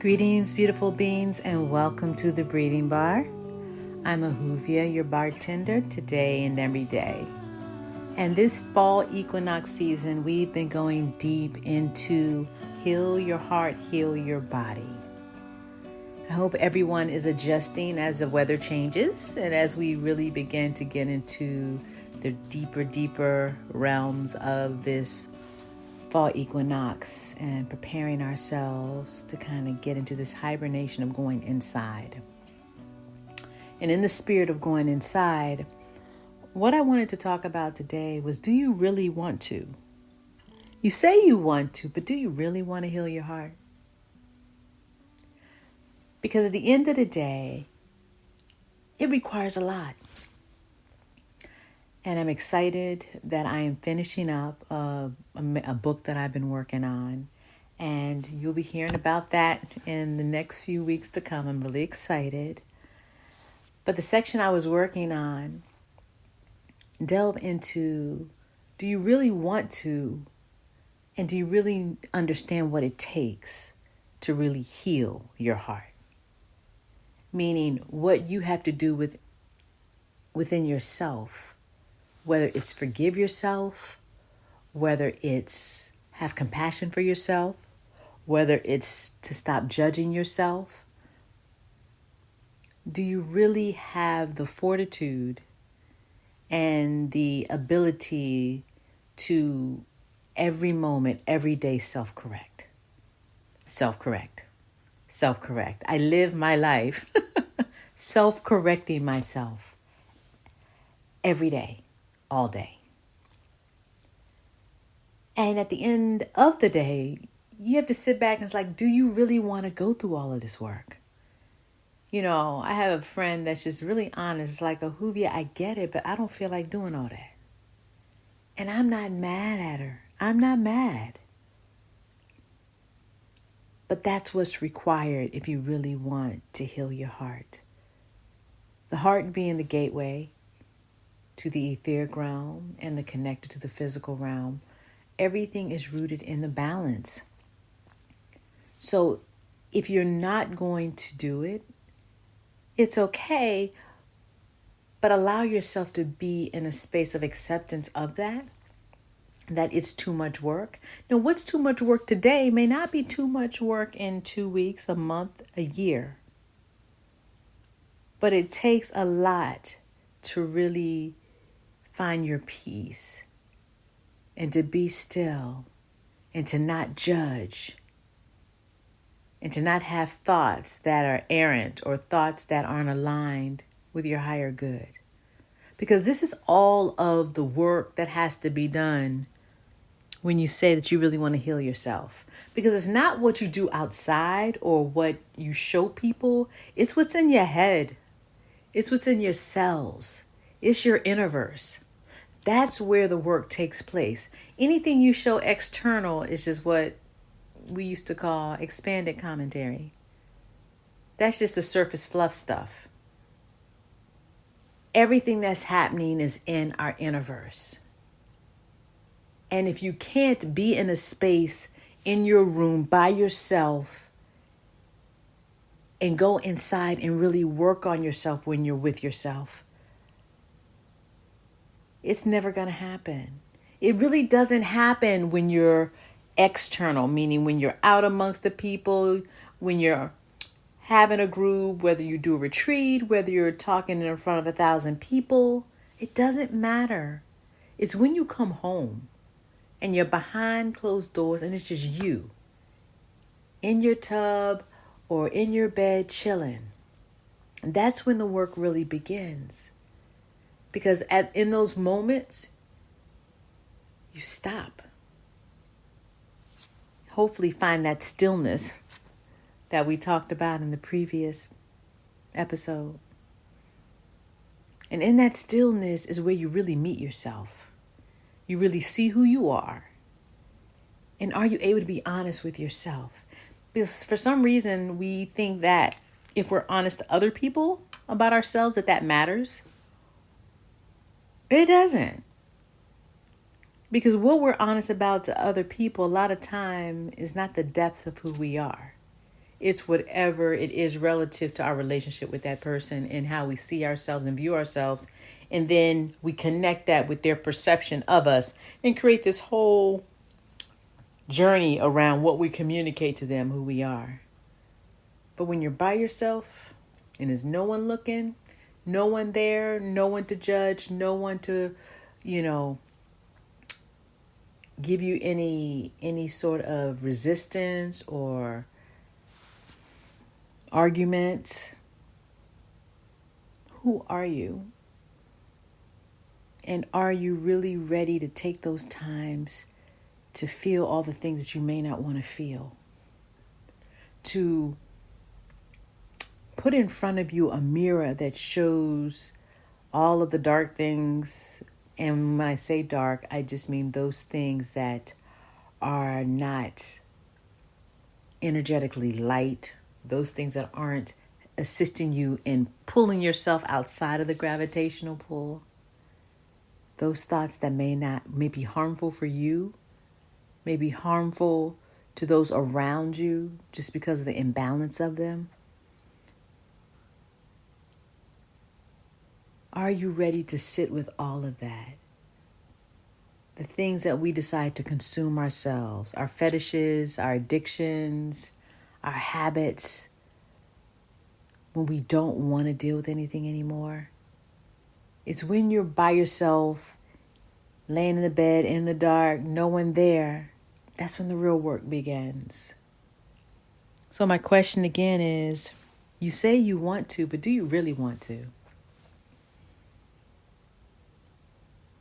Greetings, beautiful beings, and welcome to the Breathing Bar. I'm Ahuvia, your bartender, today and every day. And this fall equinox season, we've been going deep into heal your heart, heal your body. I hope everyone is adjusting as the weather changes and as we really begin to get into the deeper realms of this fall equinox and preparing ourselves to kind of get into this hibernation of going inside. And in the spirit of going inside, what I wanted to talk about today was, do you really want to? You say you want to, but do you really want to heal your heart? Because at the end of the day, it requires a lot. And I'm excited that I am finishing up a book that I've been working on. And you'll be hearing about that in the next few weeks to come. I'm really excited. But the section I was working on delve into, do you really want to? And do you really understand what it takes to really heal your heart? Meaning what you have to do within yourself. Whether it's forgive yourself, whether it's have compassion for yourself, whether it's to stop judging yourself. Do you really have the fortitude and the ability to every moment, every day self-correct? Self-correct. I live my life self-correcting myself every day. All day. And at the end of the day, you have to sit back and it's like, do you really want to go through all of this work? You know, I have a friend that's just really honest. It's like, Ahuvia, I get it, but I don't feel like doing all that. And I'm not mad at her. I'm not mad. But that's what's required if you really want to heal your heart. The heart being the gateway to the etheric realm and the connected to the physical realm. Everything is rooted in the balance. So if you're not going to do it, it's okay, but allow yourself to be in a space of acceptance of that it's too much work. Now, what's too much work today may not be too much work in 2 weeks, a month, a year. But it takes a lot to really find your peace and to be still and to not judge and to not have thoughts that are errant or thoughts that aren't aligned with your higher good. Because this is all of the work that has to be done when you say that you really want to heal yourself. Because it's not what you do outside or what you show people. It's what's in your head. It's what's in your cells. It's your innerverse. That's where the work takes place. Anything you show external is just what we used to call expanded commentary. That's just the surface fluff stuff. Everything that's happening is in our innerverse. And if you can't be in a space in your room by yourself and go inside and really work on yourself when you're with yourself, it's never going to happen. It really doesn't happen when you're external, meaning when you're out amongst the people, when you're having a group, whether you do a retreat, whether you're talking in front of 1,000 people. It doesn't matter. It's when you come home and you're behind closed doors and it's just you in your tub or in your bed chilling. And that's when the work really begins. Because in those moments, you stop. Hopefully find that stillness that we talked about in the previous episode. And in that stillness is where you really meet yourself. You really see who you are. And are you able to be honest with yourself? Because for some reason, we think that if we're honest to other people about ourselves, that matters. It doesn't. Because what we're honest about to other people a lot of time is not the depths of who we are. It's whatever it is relative to our relationship with that person and how we see ourselves and view ourselves. And then we connect that with their perception of us and create this whole journey around what we communicate to them, who we are. But when you're by yourself and there's no one looking, no one there, no one to judge, no one to, give you any sort of resistance or arguments, who are you? And are you really ready to take those times to feel all the things that you may not want to feel? To put in front of you a mirror that shows all of the dark things. And when I say dark, I just mean those things that are not energetically light, those things that aren't assisting you in pulling yourself outside of the gravitational pull. Those thoughts that may be harmful for you, may be harmful to those around you just because of the imbalance of them. Are you ready to sit with all of that? The things that we decide to consume ourselves, our fetishes, our addictions, our habits, when we don't want to deal with anything anymore. It's when you're by yourself, laying in the bed, in the dark, no one there, that's when the real work begins. So my question again is, you say you want to, but do you really want to?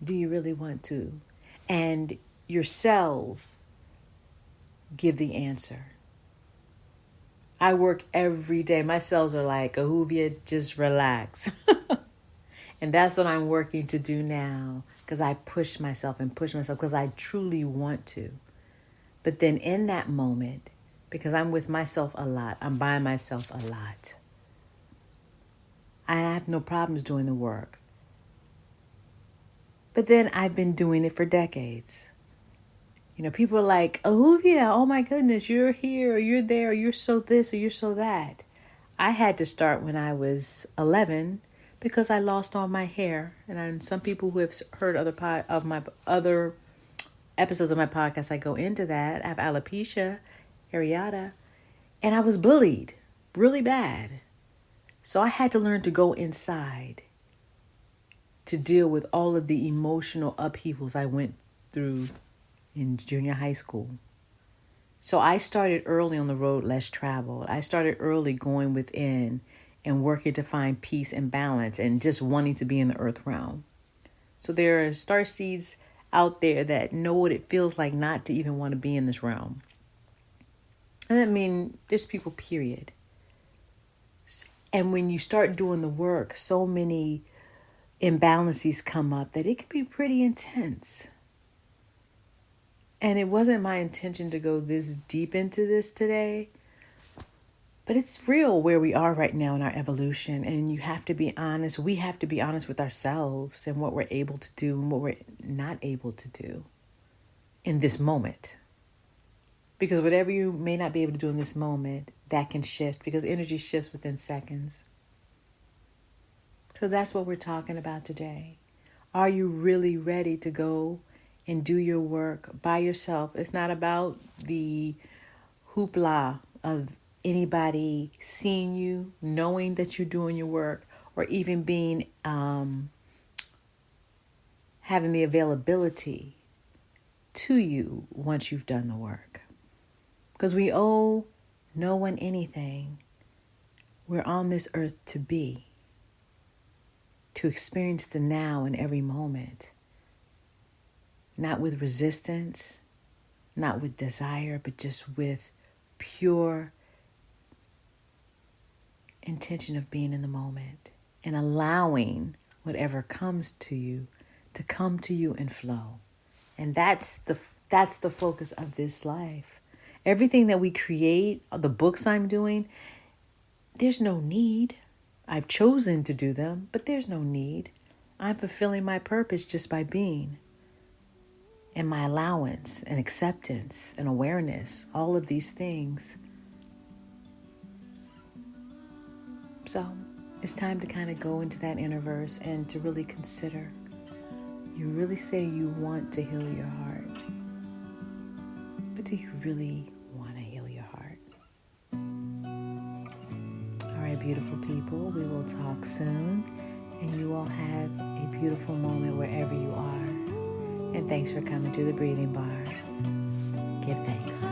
Do you really want to? And your cells give the answer. I work every day. My cells are like, Ahuvia, just relax. And that's what I'm working to do now, because I push myself because I truly want to. But then in that moment, because I'm with myself a lot, I'm by myself a lot, I have no problems doing the work. But then I've been doing it for decades. People are like, Ahuvia, oh my goodness, you're here, or you're there, or you're so this, or you're so that. I had to start when I was 11 because I lost all my hair. And some people who have heard my other episodes of my podcast, I go into that. I have alopecia areata, and I was bullied really bad. So I had to learn to go inside to deal with all of the emotional upheavals I went through in junior high school. So I started early on the road less traveled. I started early going within and working to find peace and balance and just wanting to be in the earth realm. So there are star seeds out there that know what it feels like not to even want to be in this realm. And I mean, there's people, period. And when you start doing the work, so many imbalances come up that it can be pretty intense. And it wasn't my intention to go this deep into this today, but it's real where we are right now in our evolution. And you have to be honest. We have to be honest with ourselves and what we're able to do and what we're not able to do in this moment. Because whatever you may not be able to do in this moment, that can shift, because energy shifts within seconds. So that's what we're talking about today. Are you really ready to go and do your work by yourself? It's not about the hoopla of anybody seeing you, knowing that you're doing your work, or even being having the availability to you once you've done the work. Because we owe no one anything. We're on this earth to be, to experience the now in every moment. Not with resistance, not with desire, but just with pure intention of being in the moment and allowing whatever comes to you to come to you and flow. And that's the focus of this life. Everything that we create, the books I'm doing, there's no need. I've chosen to do them, but there's no need. I'm fulfilling my purpose just by being. And my allowance and acceptance and awareness, all of these things So it's time to kind of go into that inner verse and to really consider. You really say you want to heal your heart, but do you really want to heal your heart? All right, beautiful people, we will talk soon, and you all have a beautiful moment wherever you are. And thanks for coming to the Breathing Bar. Give thanks.